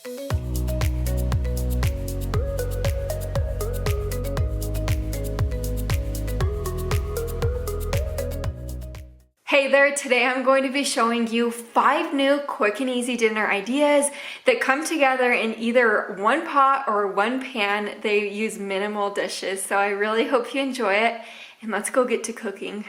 Hey there, today I'm going to be showing you 5 new quick and easy dinner ideas that come together in either one pot or one pan. They use minimal dishes, so I really hope you enjoy it, and let's go get to cooking.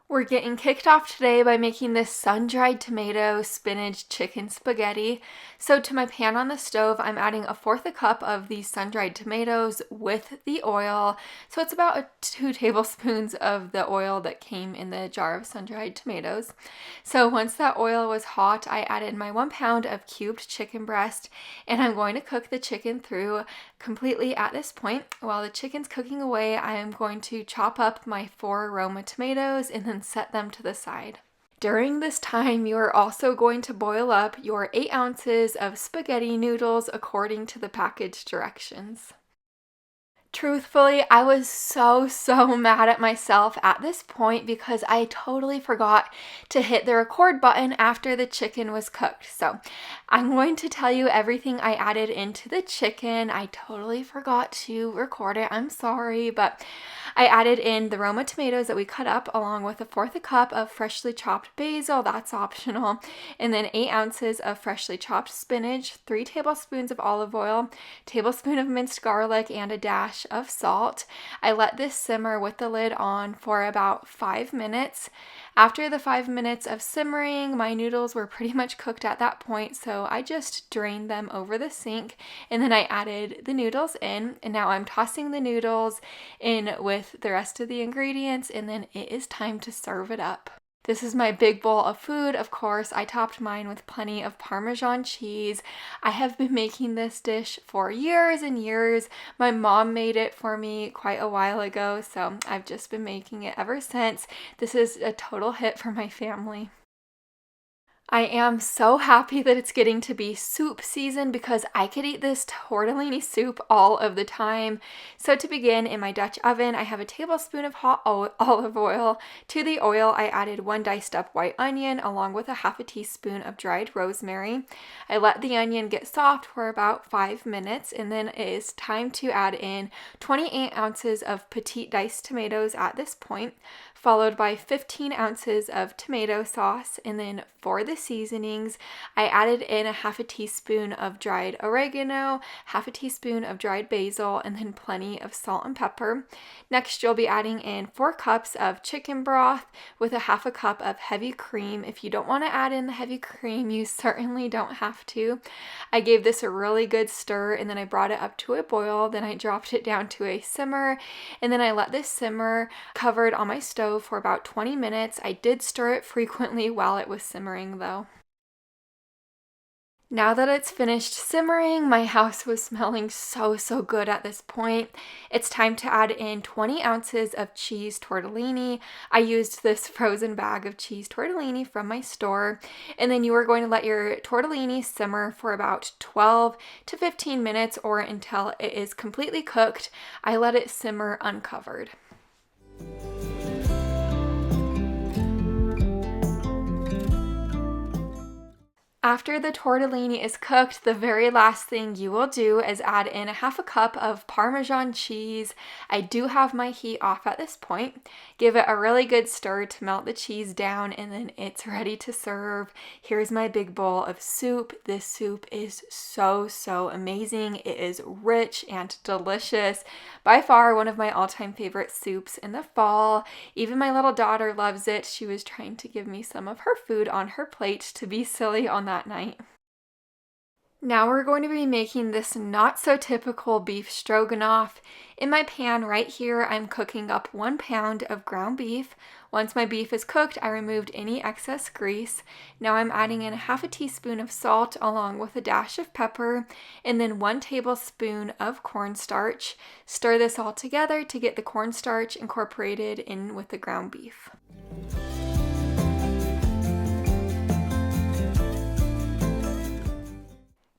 We're getting kicked off today by making this sun-dried tomato spinach chicken spaghetti. So to my pan on the stove, I'm adding 1/4 cup of these sun-dried tomatoes with the oil. So it's about 2 tablespoons of the oil that came in the jar of sun-dried tomatoes. So once that oil was hot, I added my 1 pound of cubed chicken breast, and I'm going to cook the chicken through completely at this point. While the chicken's cooking away, I am going to chop up my 4 aroma tomatoes and then set them to the side. During this time, you are also going to boil up your 8 ounces of spaghetti noodles according to the package directions. Truthfully, I was so mad at myself at this point because I totally forgot to hit the record button after the chicken was cooked. So I'm going to tell you everything I added into the chicken. I totally forgot to record it. I'm sorry, but I added in the Roma tomatoes that we cut up along with 1/4 cup of freshly chopped basil, that's optional, and then 8 ounces of freshly chopped spinach, 3 tablespoons of olive oil, tablespoon of minced garlic, and a dash of salt. I let this simmer with the lid on for about 5 minutes. After the 5 minutes of simmering, my noodles were pretty much cooked at that point, so I just drained them over the sink, and then I added the noodles in, and now I'm tossing the noodles in with the rest of the ingredients, and then it is time to serve it up. This is my big bowl of food. Of course, I topped mine with plenty of Parmesan cheese. I have been making this dish for years and years. My mom made it for me quite a while ago, so I've just been making it ever since. This is a total hit for my family. I am so happy that it's getting to be soup season because I could eat this tortellini soup all of the time. So to begin, in my Dutch oven, I have a tablespoon of hot olive oil. To the oil, I added 1 diced up white onion along with 1/2 teaspoon of dried rosemary. I let the onion get soft for about 5 minutes, and then it is time to add in 28 ounces of petite diced tomatoes at this point, followed by 15 ounces of tomato sauce, and then for the seasonings, I added in 1/2 teaspoon of dried oregano, 1/2 teaspoon of dried basil, and then plenty of salt and pepper. Next, you'll be adding in 4 cups of chicken broth with 1/2 cup of heavy cream. If you don't want to add in the heavy cream, you certainly don't have to. I gave this a really good stir, and then I brought it up to a boil. Then I dropped it down to a simmer, and then I let this simmer covered on my stove for about 20 minutes. I did stir it frequently while it was simmering though. Now that it's finished simmering, my house was smelling so good at this point. It's time to add in 20 ounces of cheese tortellini. I used this frozen bag of cheese tortellini from my store. And then you are going to let your tortellini simmer for about 12 to 15 minutes or until it is completely cooked. I let it simmer uncovered. After the tortellini is cooked, the very last thing you will do is add in 1/2 cup of Parmesan cheese. I do have my heat off at this point. Give it a really good stir to melt the cheese down, and then it's ready to serve. Here's my big bowl of soup. This soup is so amazing. It is rich and delicious. By far one of my all-time favorite soups in the fall. Even my little daughter loves it. She was trying to give me some of her food on her plate to be silly on that night. Now we're going to be making this not so typical beef stroganoff. In my pan right here, I'm cooking up 1 pound of ground beef. Once my beef is cooked, I removed any excess grease. Now I'm adding in 1/2 teaspoon of salt along with a dash of pepper, and then 1 tablespoon of cornstarch. Stir this all together to get the cornstarch incorporated in with the ground beef.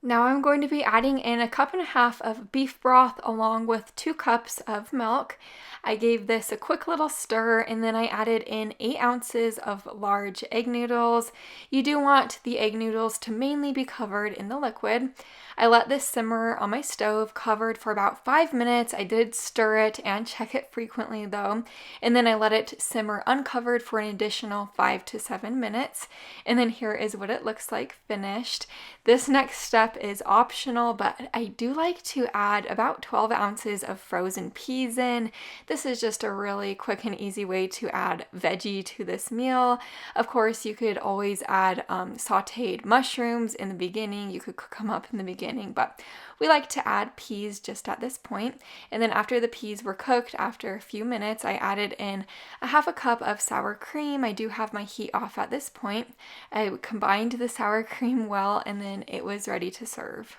Now I'm going to be adding in a cup and a half of beef broth along with 2 cups of milk. I gave this a quick little stir, and then I added in 8 ounces of large egg noodles. You do want the egg noodles to mainly be covered in the liquid. I let this simmer on my stove covered for about 5 minutes. I did stir it and check it frequently though, and then I let it simmer uncovered for an additional 5 to 7 minutes. And then here is what it looks like finished. This next step is optional, but I do like to add about 12 ounces of frozen peas in. This is just a really quick and easy way to add veggie to this meal. Of course, you could always add sauteed mushrooms in the beginning. You could cook them up in the beginning, but we like to add peas just at this point. And then after the peas were cooked, after a few minutes, I added in a half a cup of sour cream. I do have my heat off at this point. I combined the sour cream well, and then it was ready to serve.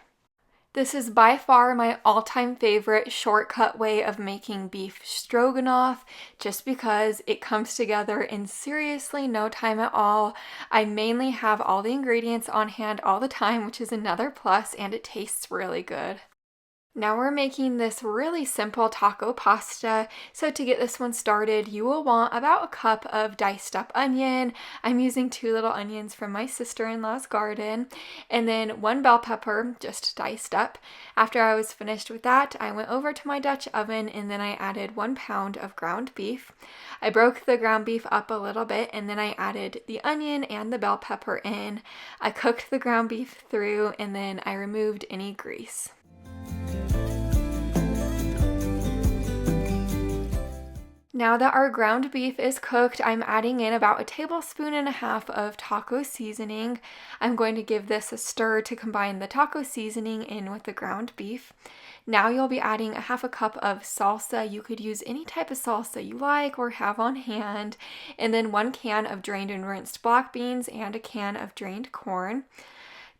This is by far my all-time favorite shortcut way of making beef stroganoff, just because it comes together in seriously no time at all. I mainly have all the ingredients on hand all the time, which is another plus, and it tastes really good. Now we're making this really simple taco pasta. So to get this one started, you will want about a cup of diced up onion. I'm using 2 little onions from my sister-in-law's garden, and then 1 bell pepper, just diced up. After I was finished with that, I went over to my Dutch oven, and then I added 1 pound of ground beef. I broke the ground beef up a little bit, and then I added the onion and the bell pepper in. I cooked the ground beef through, and then I removed any grease. Now that our ground beef is cooked, I'm adding in about 1.5 tablespoons of taco seasoning. I'm going to give this a stir to combine the taco seasoning in with the ground beef. Now you'll be adding a half a cup of salsa. You could use any type of salsa you like or have on hand. And then 1 can of drained and rinsed black beans and a can of drained corn.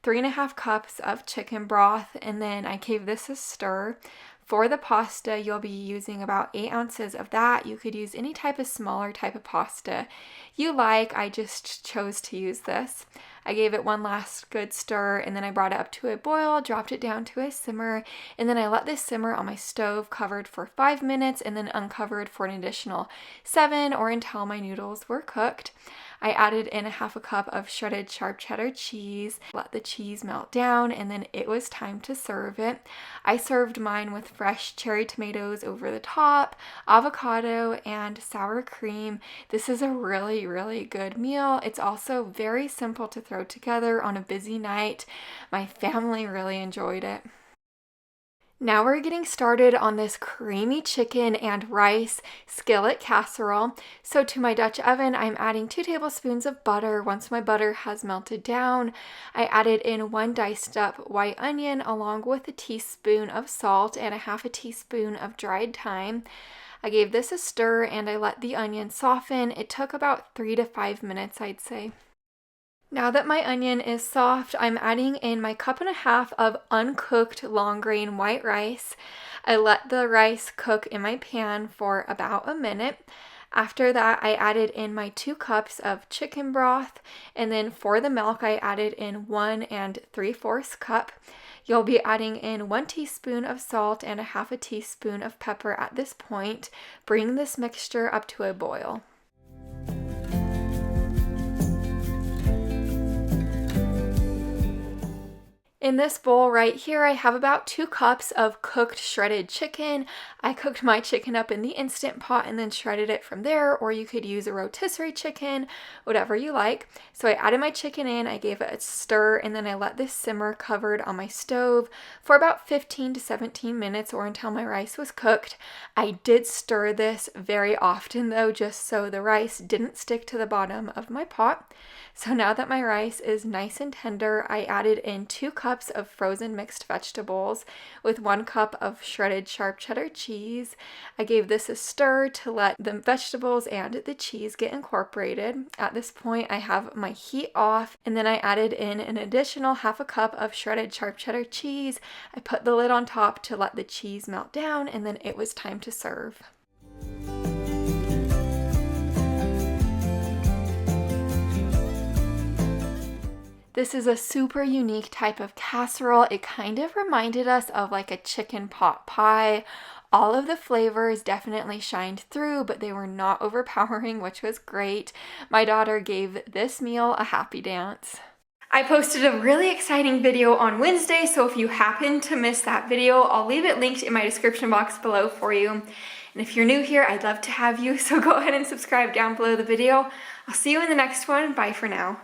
3.5 cups of chicken broth, and then I gave this a stir. For the pasta, you'll be using about 8 ounces of that. You could use any type of smaller type of pasta you like. I just chose to use this. I gave it one last good stir, and then I brought it up to a boil, dropped it down to a simmer, and then I let this simmer on my stove covered for 5 minutes and then uncovered for an additional 7 or until my noodles were cooked. I added in a half a cup of shredded sharp cheddar cheese, let the cheese melt down, and then it was time to serve it. I served mine with fresh cherry tomatoes over the top, avocado, and sour cream. This is a really, really good meal. It's also very simple to throw together on a busy night. My family really enjoyed it. Now we're getting started on this creamy chicken and rice skillet casserole. So to my Dutch oven, I'm adding 2 tablespoons of butter. Once my butter has melted down, I added in 1 diced up white onion along with a teaspoon of salt and a half a teaspoon of dried thyme. I gave this a stir and I let the onion soften. It took about 3 to 5 minutes, I'd say. Now that my onion is soft, I'm adding in my 1.5 cups of uncooked long grain white rice. I let the rice cook in my pan for about a minute. After that, I added in my 2 cups of chicken broth, and then for the milk, I added in 1 3/4 cup. You'll be adding in 1 teaspoon of salt and a half a teaspoon of pepper at this point. Bring this mixture up to a boil. In this bowl right here, I have about 2 cups of cooked shredded chicken. I cooked my chicken up in the Instant Pot and then shredded it from there, or you could use a rotisserie chicken, whatever you like. So I added my chicken in, I gave it a stir, and then I let this simmer covered on my stove for about 15 to 17 minutes or until my rice was cooked. I did stir this very often though, just so the rice didn't stick to the bottom of my pot. So now that my rice is nice and tender, I added in 2 cups of frozen mixed vegetables with 1 cup of shredded sharp cheddar cheese. I gave this a stir to let the vegetables and the cheese get incorporated. At this point, I have my heat off, and then I added in an additional half a cup of shredded sharp cheddar cheese. I put the lid on top to let the cheese melt down, and then it was time to serve. This is a super unique type of casserole. It kind of reminded us of like a chicken pot pie. All of the flavors definitely shined through, but they were not overpowering, which was great. My daughter gave this meal a happy dance. I posted a really exciting video on Wednesday, so if you happen to miss that video, I'll leave it linked in my description box below for you. And if you're new here, I'd love to have you, so go ahead and subscribe down below the video. I'll see you in the next one. Bye for now.